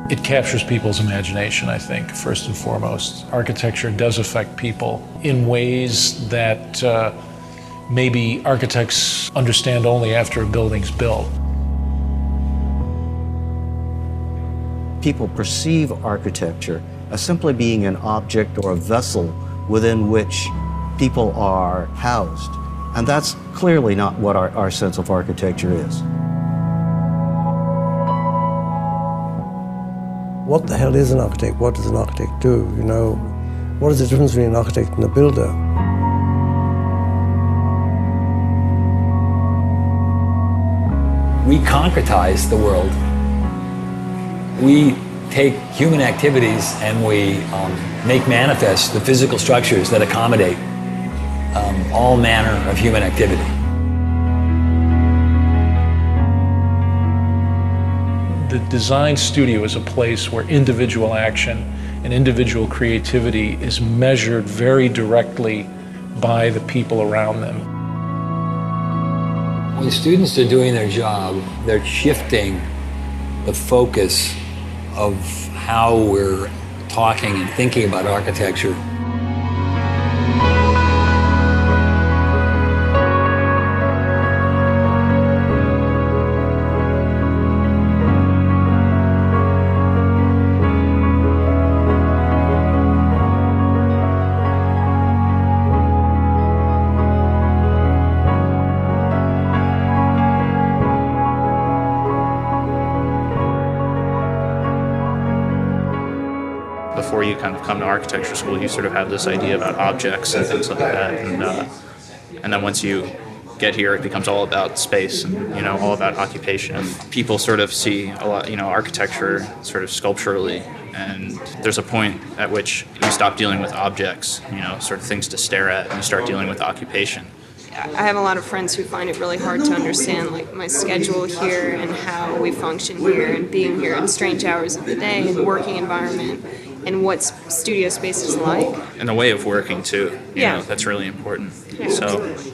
It captures people's imagination, I think, first and foremost. Architecture does affect people in ways that maybe architects understand only after a building's built. People perceive architecture as simply being an object or a vessel within which people are housed. And that's clearly not what our sense of architecture is. What the hell is an architect? What does an architect do? You know, what is the difference between an architect and a builder? We concretize the world. We take human activities and we make manifest the physical structures that accommodate all manner of human activity. The design studio is a place where individual action and individual creativity is measured very directly by the people around them. When students are doing their job, they're shifting the focus of how we're talking and thinking about architecture. Before you kind of come to architecture school, you sort of have this idea about objects and things like that, and then once you get here, it becomes all about space and all about occupation. And people sort of see a lot, architecture sort of sculpturally, and there's a point at which you stop dealing with objects, sort of things to stare at, and you start dealing with occupation. I have a lot of friends who find it really hard to understand my schedule here and how we function here and being here at strange hours of the day and working environment and what studio space is like. And the way of working too, Yeah. that's really important. Yeah, So absolutely.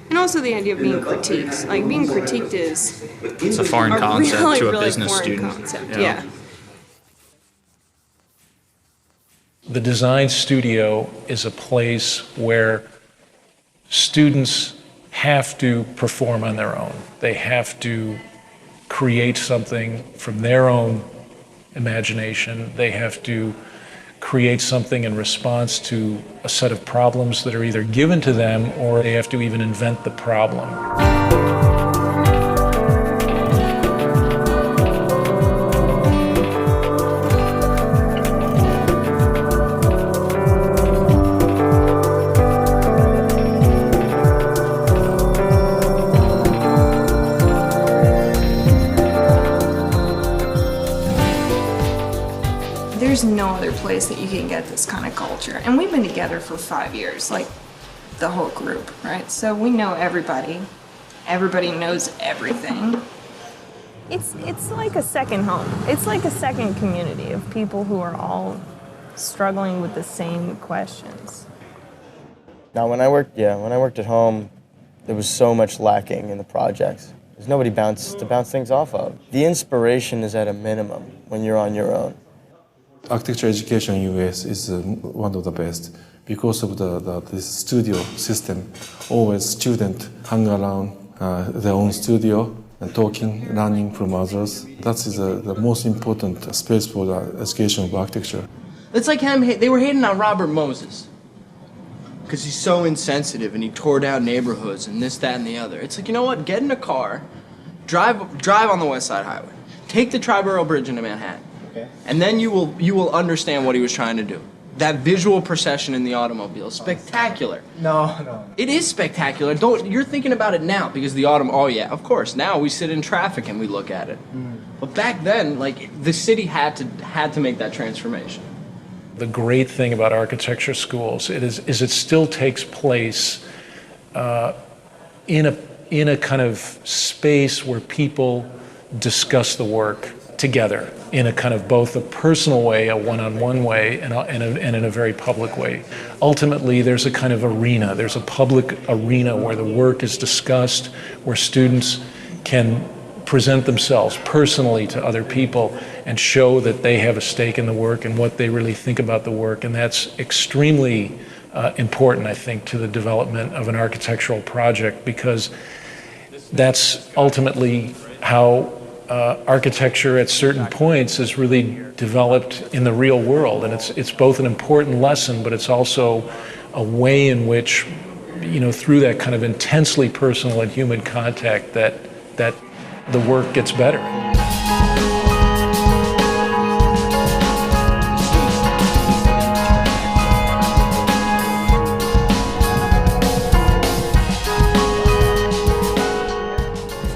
And also the idea of being critiqued. Being critiqued is it's a foreign concept really, to a really business foreign student. concept. Yeah. The design studio is a place where students have to perform on their own. They have to create something from their own imagination. They have to create something in response to a set of problems that are either given to them or they have to even invent the problem. There's no other place that you can get this kind of culture. And we've been together for 5 years, the whole group, right? So we know everybody. Everybody knows everything. It's like a second home. It's like a second community of people who are all struggling with the same questions. Now, when I worked at home, there was so much lacking in the projects. There's nobody to bounce things off of. The inspiration is at a minimum when you're on your own. Architecture education in US is one of the best because of this studio system. Always students hang around their own studio and talking, learning from others. That is the most important space for the education of architecture. It's like they were hating on Robert Moses because he's so insensitive and he tore down neighborhoods and this, that, and the other. It's like, you know what? Get in a car, drive on the West Side Highway, take the Triborough Bridge into Manhattan. And then you will understand what he was trying to do. That visual procession in the automobile, spectacular. No. It is spectacular. You're thinking about it now because oh yeah, of course. Now we sit in traffic and we look at it. But back then, the city had to make that transformation. The great thing about architecture schools is it still takes place in a kind of space where people discuss the work together in a kind of both a personal way, a one-on-one way, and in a very public way. Ultimately, there's a kind of arena. There's a public arena where the work is discussed, where students can present themselves personally to other people and show that they have a stake in the work and what they really think about the work. And that's extremely important, I think, to the development of an architectural project, because that's ultimately how architecture at certain points is really developed in the real world. And it's both an important lesson, but it's also a way in which, through that kind of intensely personal and human contact, that the work gets better.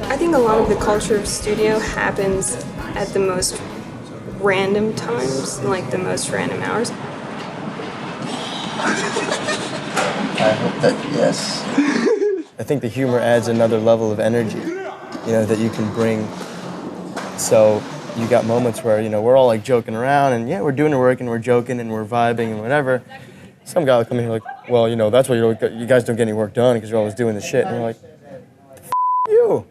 I think a lot of the culture of studio happens at the most random times, like the most random hours. I hope that, yes. I think the humor adds another level of energy, that you can bring. So you got moments where, we're all like joking around and we're doing the work and we're joking and we're vibing and whatever. Some guy will come in here like, well, that's why you guys don't get any work done, because you're always doing the shit. And we're like, the f you.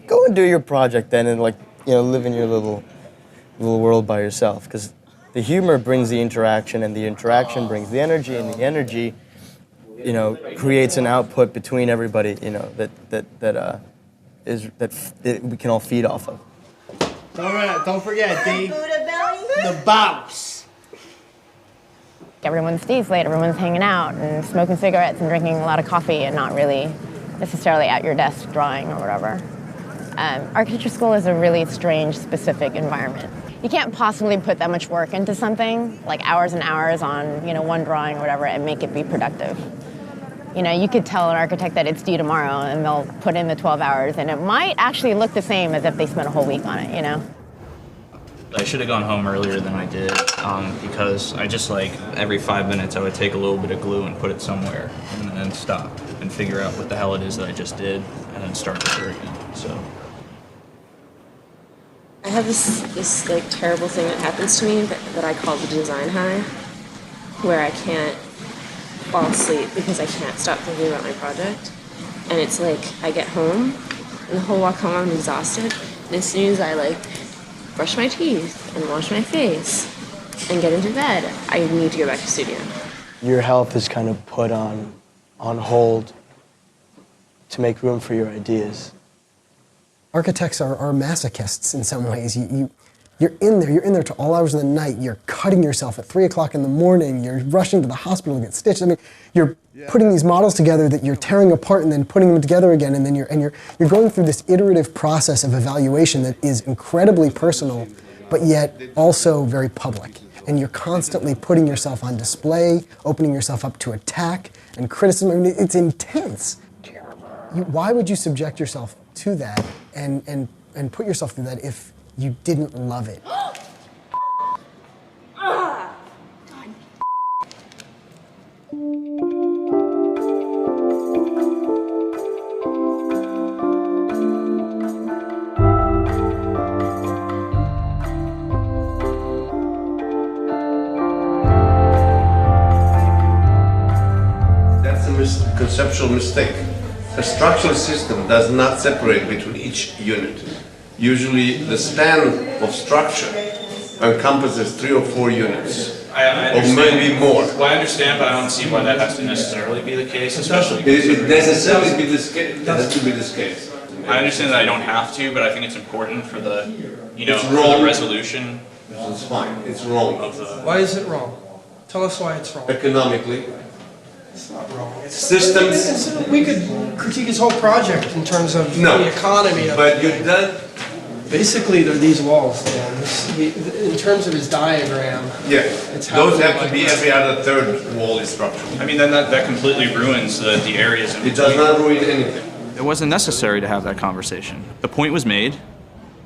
Go and do your project then and live in your little world by yourself. Because the humor brings the interaction, and the interaction brings the energy, and the energy, creates an output between everybody, that we can all feed off of. Don't forget, Dave, the boss. Everyone stays late, everyone's hanging out and smoking cigarettes and drinking a lot of coffee and not really necessarily at your desk drawing or whatever. Architecture school is a really strange, specific environment. You can't possibly put that much work into something, like hours and hours on, one drawing or whatever, and make it be productive. You could tell an architect that it's due tomorrow and they'll put in the 12 hours and it might actually look the same as if they spent a whole week on it, I should have gone home earlier than I did, because I just every 5 minutes I would take a little bit of glue and put it somewhere and then stop and figure out what the hell it is that I just did and then start over again. So I have this terrible thing that happens to me that I call the design high, where I can't fall asleep because I can't stop thinking about my project. And it's I get home and the whole walk home I'm exhausted, and as soon as I brush my teeth and wash my face and get into bed, I need to go back to studio. Your health is kind of put on hold to make room for your ideas. Architects are masochists in some ways. You're in there to all hours of the night. You're cutting yourself at 3 o'clock in the morning. You're rushing to the hospital to get stitched. I mean, you're putting these models together that you're tearing apart and then putting them together again. And then you're going through this iterative process of evaluation that is incredibly personal, but yet also very public. And you're constantly putting yourself on display, opening yourself up to attack and criticism. I mean, it's intense. Why would you subject yourself to that and put yourself through that if you didn't love it? That's a conceptual mistake. The structural system does not separate between each unit. Usually the span of structure encompasses 3 or 4 units, or maybe more. Well, I understand, but I don't see why that has to necessarily be the case, especially. It necessarily be this case. It has to be this case. I understand that I don't have to, but I think it's important for the, It's for wrong. the resolution. It's fine. It's wrong. Why is it wrong? Tell us why it's wrong. Economically. It's not wrong. Systems. We could critique his whole project in terms of No, the economy of but you've done. Basically, they're these walls, Dan. In terms of his diagram. Yeah, it's how those we have to like be it. every other third wall is structural. I mean, then that completely ruins the areas in It does not ruin anything. It wasn't necessary to have that conversation. The point was made,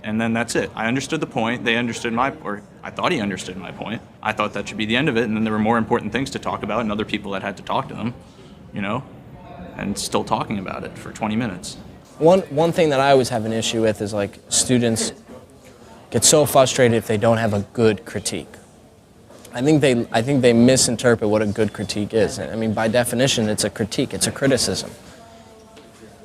and then that's it. I understood the point, they understood or I thought he understood my point. I thought that should be the end of it, and then there were more important things to talk about and other people that had to talk to them, and still talking about it for 20 minutes. One thing that I always have an issue with is students get so frustrated if they don't have a good critique. I think they misinterpret what a good critique is. I mean, by definition, it's a critique, it's a criticism.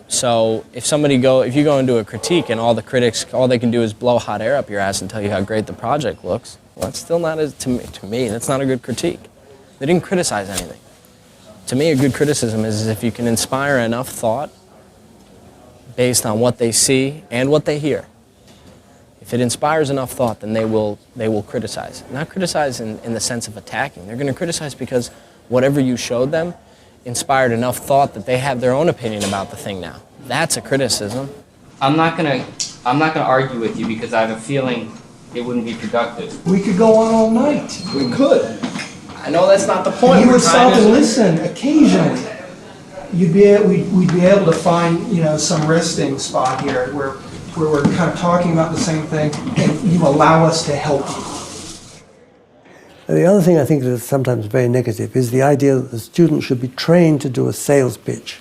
So if you go into a critique and all the critics, all they can do is blow hot air up your ass and tell you how great the project looks, well, that's still not, to me, that's not a good critique. They didn't criticize anything. To me, a good criticism is if you can inspire enough thought based on what they see and what they hear. If it inspires enough thought, then they will criticize. Not criticize in the sense of attacking. They're going to criticize because whatever you showed them inspired enough thought that they have their own opinion about the thing now. That's a criticism. I'm not gonna argue with you because I have a feeling it wouldn't be productive. We could go on all night. We could. I know that's not the point. You would stop and listen occasionally. We'd be able to find, some resting spot here where we're kind of talking about the same thing, and you allow us to help you. The other thing I think that is sometimes very negative is the idea that the student should be trained to do a sales pitch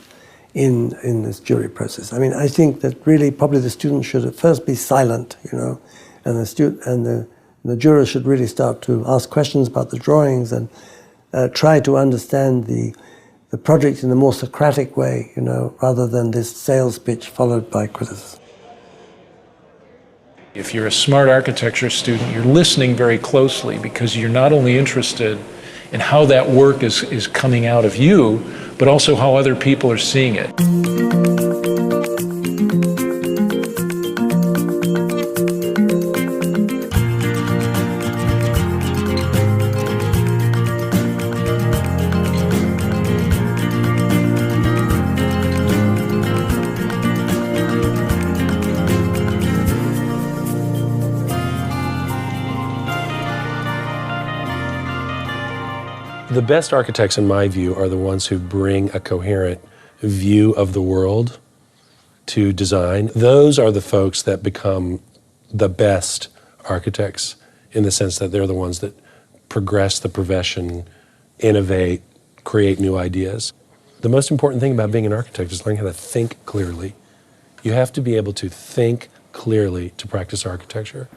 in this jury process. I mean, I think that really probably the student should at first be silent, and the jurors should really start to ask questions about the drawings and try to understand the project in a more Socratic way, rather than this sales pitch followed by criticism. If you're a smart architecture student, you're listening very closely because you're not only interested in how that work is coming out of you, but also how other people are seeing it. The best architects, in my view, are the ones who bring a coherent view of the world to design. Those are the folks that become the best architects in the sense that they're the ones that progress the profession, innovate, create new ideas. The most important thing about being an architect is learning how to think clearly. You have to be able to think clearly to practice architecture.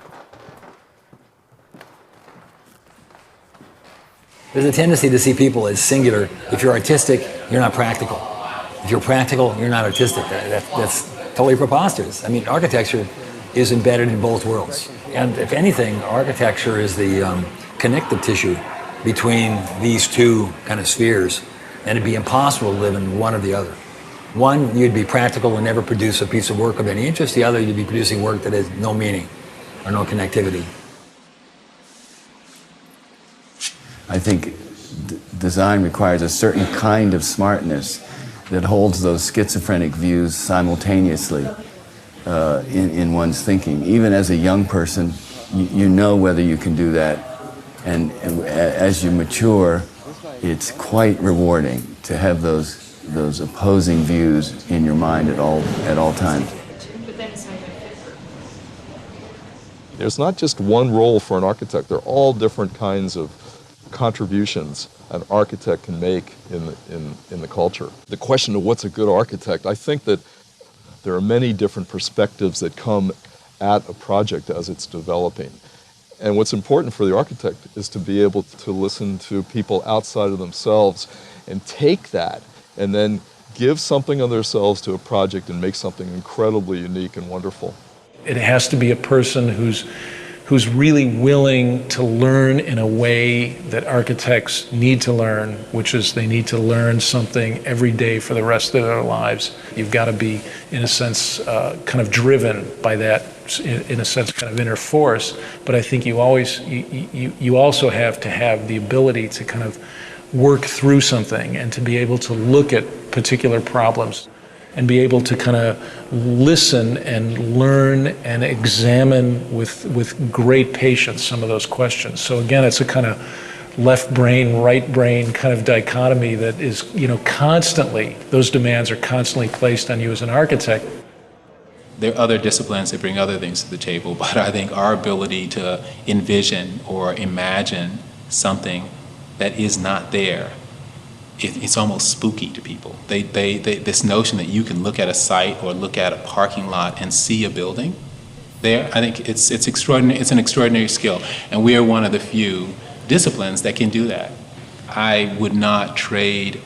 There's a tendency to see people as singular. If you're artistic, you're not practical. If you're practical, you're not artistic. That's totally preposterous. I mean, architecture is embedded in both worlds. And if anything, architecture is the connective tissue between these two kind of spheres. And it'd be impossible to live in one or the other. One, you'd be practical and never produce a piece of work of any interest. The other, you'd be producing work that has no meaning or no connectivity. I think design requires a certain kind of smartness that holds those schizophrenic views simultaneously in one's thinking. Even as a young person, you know whether you can do that. And as you mature, it's quite rewarding to have those opposing views in your mind at all times. There's not just one role for an architect. There are all different kinds of contributions an architect can make in the culture. The question of what's a good architect, I think that there are many different perspectives that come at a project as it's developing. And what's important for the architect is to be able to listen to people outside of themselves and take that and then give something of themselves to a project and make something incredibly unique and wonderful. It has to be a person who's really willing to learn in a way that architects need to learn, which is they need to learn something every day for the rest of their lives. You've got to be, in a sense, kind of driven by that, in a sense, kind of inner force. But I think you also have to have the ability to kind of work through something and to be able to look at particular problems and be able to kind of listen and learn and examine with great patience some of those questions. So again, it's a kind of left brain, right brain kind of dichotomy that is, constantly, those demands are constantly placed on you as an architect. There are other disciplines that bring other things to the table, but I think our ability to envision or imagine something that is not there, it's almost spooky to people. This notion that you can look at a site or look at a parking lot and see a building there, I think it's extraordinary. It's an extraordinary skill, and we are one of the few disciplines that can do that. I would not trade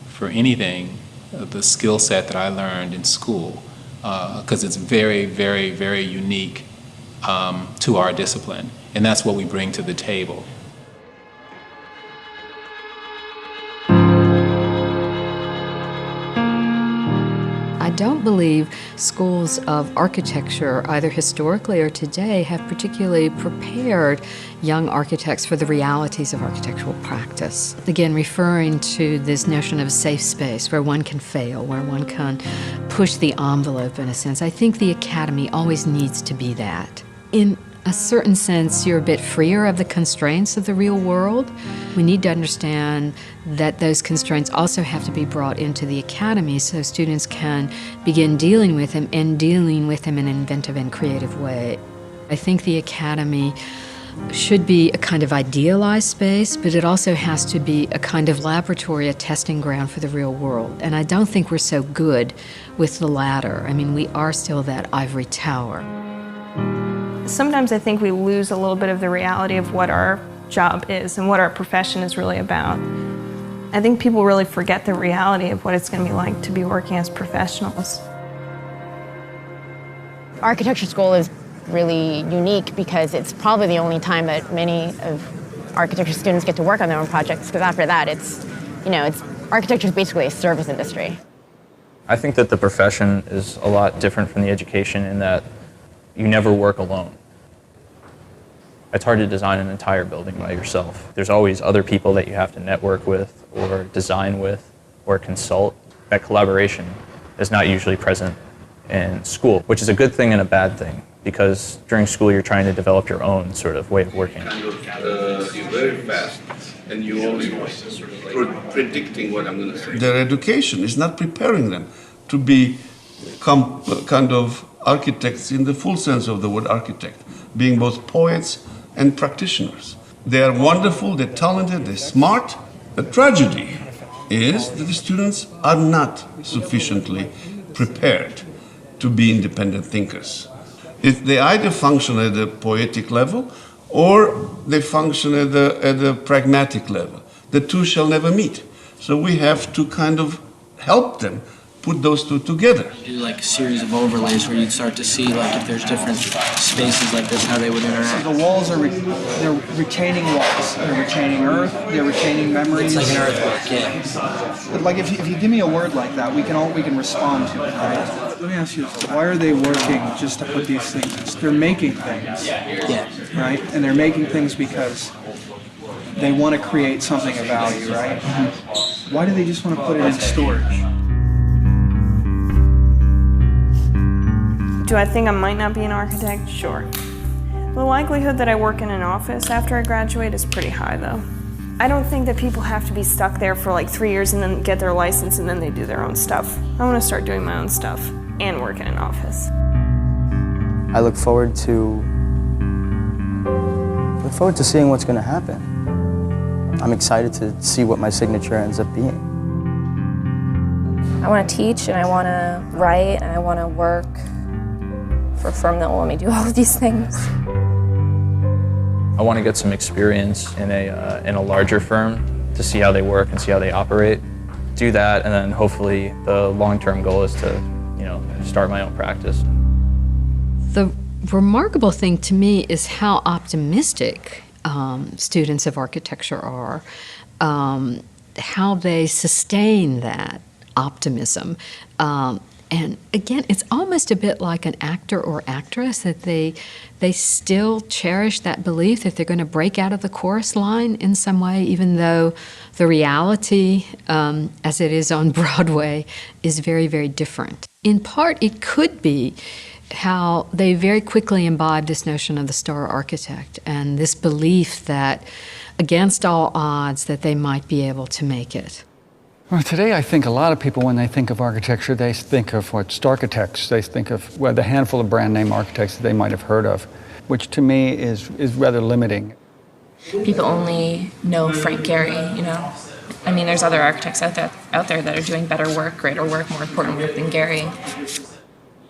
for anything the skill set that I learned in school, because it's very, very, very unique to our discipline, and that's what we bring to the table. I don't believe schools of architecture, either historically or today, have particularly prepared young architects for the realities of architectural practice. Again, referring to this notion of a safe space where one can fail, where one can push the envelope in a sense. I think the academy always needs to be that. In a certain sense, you're a bit freer of the constraints of the real world. We need to understand that those constraints also have to be brought into the academy so students can begin dealing with them and dealing with them in an inventive and creative way. I think the academy should be a kind of idealized space, but it also has to be a kind of laboratory, a testing ground for the real world. And I don't think we're so good with the latter. I mean, we are still that ivory tower. Sometimes I think we lose a little bit of the reality of what our job is and what our profession is really about. I think people really forget the reality of what it's going to be like to be working as professionals. Architecture school is really unique because it's probably the only time that many of architecture students get to work on their own projects, because after that architecture is basically a service industry. I think that the profession is a lot different from the education in that you never work alone. It's hard to design an entire building by yourself. There's always other people that you have to network with or design with or consult. That collaboration is not usually present in school, which is a good thing and a bad thing, because during school you're trying to develop your own sort of way of working. You're very fast and you always predicting what I'm going to say. Their education is not preparing them to become kind of architects in the full sense of the word architect, being both poets and practitioners. They are wonderful, they're talented, they're smart. The tragedy is that the students are not sufficiently prepared to be independent thinkers. They either function at the poetic level or they function at the pragmatic level. The two shall never meet. So we have to kind of help them put those two together. Do like a series of overlays where you'd start to see like if there's different spaces like this, how they would interact. So the walls are they're retaining walls. They're retaining earth. They're retaining memories. It's like an earthwork, yeah. But like if you give me a word like that, we can respond to it. Right? Let me ask you this: why are they working just to put these things? They're making things. Yeah. Right, and they're making things because they want to create something of value, right? Mm-hmm. Why do they just want to put it in storage? Do I think I might not be an architect? Sure. The likelihood that I work in an office after I graduate is pretty high, though. I don't think that people have to be stuck there for like 3 years and then get their license and then they do their own stuff. I want to start doing my own stuff and work in an office. I look forward to seeing what's going to happen. I'm excited to see what my signature ends up being. I want to teach and I want to write and I want to work for a firm that will let me do all of these things. I want to get some experience in a larger firm to see how they work and see how they operate. Do that, and then hopefully the long-term goal is to, start my own practice. The remarkable thing to me is how optimistic students of architecture are, how they sustain that optimism. And again, it's almost a bit like an actor or actress, that they still cherish that belief that they're going to break out of the chorus line in some way, even though the reality, as it is on Broadway, is very, very different. In part, it could be how they very quickly imbibe this notion of the star architect and this belief that, against all odds, that they might be able to make it. Well, today I think a lot of people, when they think of architecture, they think of starchitects. They think of the handful of brand name architects that they might have heard of, which to me is rather limiting. People only know Frank Gehry, I mean, there's other architects out there that are doing better work, greater work, more important work than Gehry.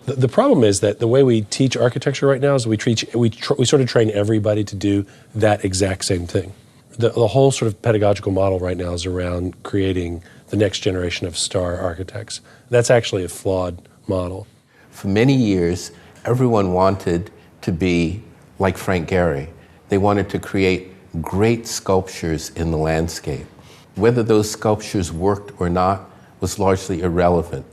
The problem is that the way we teach architecture right now is we sort of train everybody to do that exact same thing. The whole sort of pedagogical model right now is around creating the next generation of star architects. That's actually a flawed model. For many years, everyone wanted to be like Frank Gehry. They wanted to create great sculptures in the landscape. Whether those sculptures worked or not was largely irrelevant.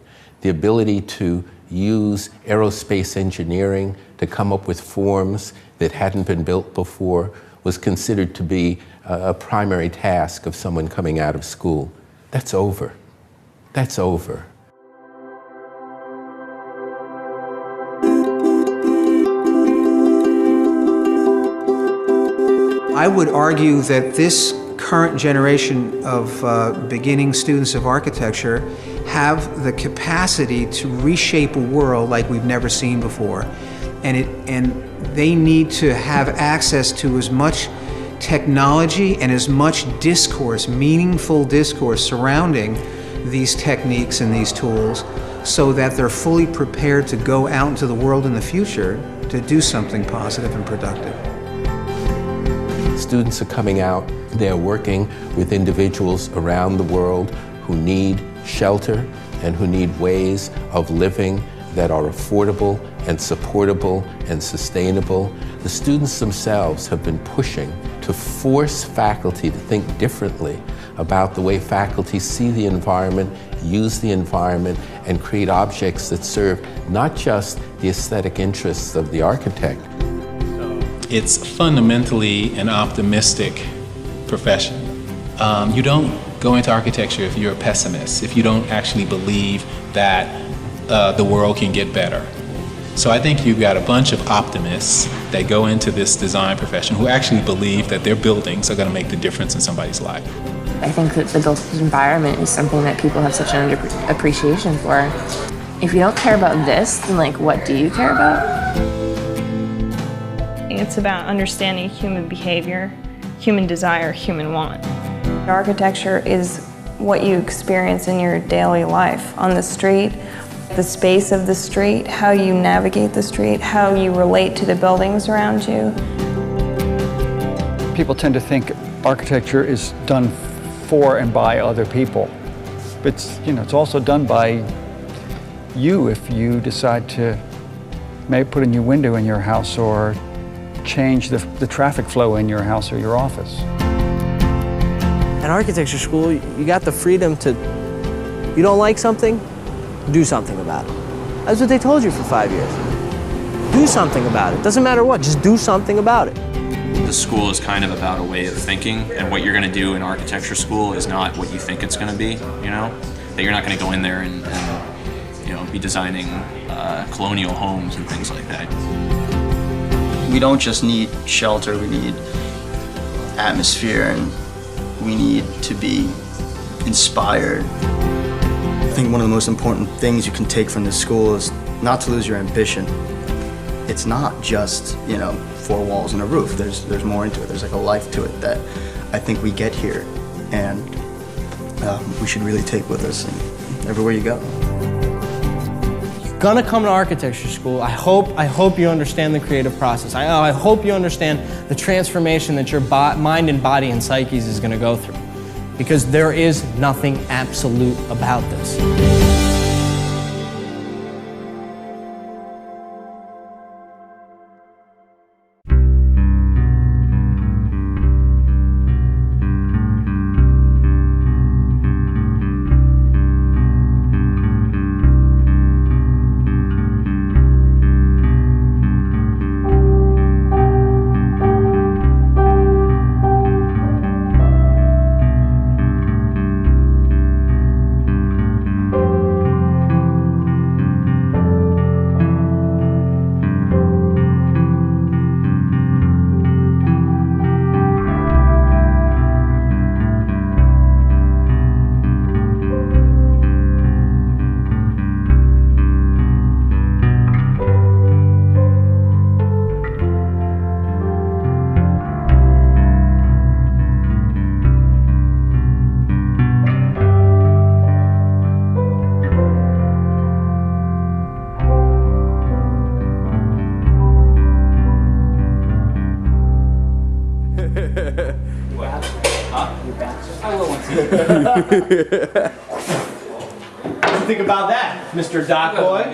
The ability to use aerospace engineering to come up with forms that hadn't been built before was considered to be a primary task of someone coming out of school. That's over. That's over. I would argue that this current generation of beginning students of architecture have the capacity to reshape a world like we've never seen before. And they need to have access to as much technology and as much discourse, meaningful discourse surrounding these techniques and these tools so that they're fully prepared to go out into the world in the future to do something positive and productive. Students are coming out, they're working with individuals around the world who need shelter and who need ways of living that are affordable and supportable and sustainable. The students themselves have been pushing to force faculty to think differently about the way faculty see the environment, use the environment, and create objects that serve not just the aesthetic interests of the architect. It's fundamentally an optimistic profession. You don't go into architecture if you're a pessimist, if you don't actually believe that the world can get better. So I think you've got a bunch of optimists that go into this design profession who actually believe that their buildings are going to make the difference in somebody's life. I think that the built environment is something that people have such an appreciation for. If you don't care about this, then like what do you care about? It's about understanding human behavior, human desire, human want. Architecture is what you experience in your daily life on the street, the space of the street, how you navigate the street, how you relate to the buildings around you. People tend to think architecture is done for and by other people. But it's also done by you if you decide to maybe put a new window in your house or change the traffic flow in your house or your office. At architecture school, you got the freedom to, you don't like something, do something about it. That's what they told you for 5 years. Do something about it. Doesn't matter what, just do something about it. The school is kind of about a way of thinking, and what you're going to do in architecture school is not what you think it's going to be, you know? That you're not going to go in there and be designing colonial homes and things like that. We don't just need shelter, we need atmosphere, and we need to be inspired. I think one of the most important things you can take from this school is not to lose your ambition. It's not just, 4 walls and a roof. There's more into it. There's like a life to it that I think we get here, and we should really take with us everywhere you go. You're gonna come to architecture school. I hope you understand the creative process. I hope you understand the transformation that your mind and body and psyches is gonna go through. Because there is nothing absolute about this. What do you think about that, Mr. Doc Boy?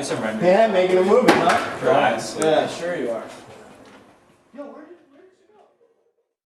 Yeah, making a movie, huh? Nice. Yeah, sure you are. Yo, where did